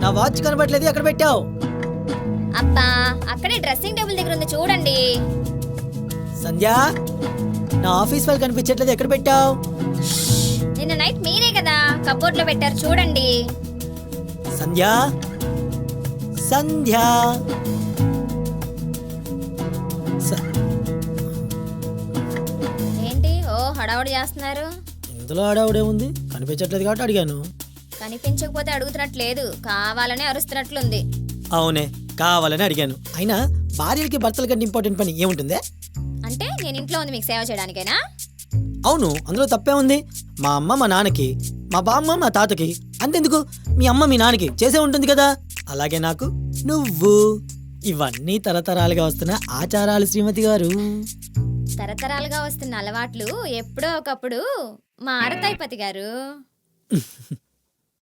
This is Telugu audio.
నా వాచ్ కనబడలేదు, ఎక్కడ పెట్టావు? అబ్బా అక్కడే డ్రెస్సింగ్ టేబుల్ దగ్గర ఉంది చూడండి. సంధ్య, నా ఆఫీస్ ఫైల్ కనిపించట్లేదు, ఎక్కడ పెట్టావు? నిన్న నైట్ మీరే కదా కబోర్డ్ లో పెట్టారు చూడండి. సంధ్య, సంధ్య, ఏంటి ఓ హడావుడి చేస్తున్నారు? ఇందులో ఆడావుడే ఉంది, కనిపించట్లేదు కాబట్టి అడిగాను. కనిపించకపోతే అడుగుతున్నట్లేదు, కావాలనే అరుస్తున్నట్లుంది. అవునే, కావాలని అడిగాను. అయినా భార్యలకి భర్తల కంటే ఇంపార్టెంట్ పని ఏముంటుందే? అంటే నేను ఇంట్లో ఉంది మీకు సేవ చేయడానికేనా? అవును, అందులో తప్పే ఉంది. మా అమ్మ మా నాన్నకి, మా బామ్మ మా తాతకి, అంతెందుకు మీ అమ్మ మీ నాన్నకి చేసే ఉంటుంది కదా. అలాగే నాకు నువ్వు. ఇవన్నీ తరతరాలుగా వస్తున్న ఆచారాలు శ్రీమతి గారు. తరతరాలుగా వస్తున్న అలవాట్లు ఎప్పుడో ఒకప్పుడు మారతాయి పతి గారు.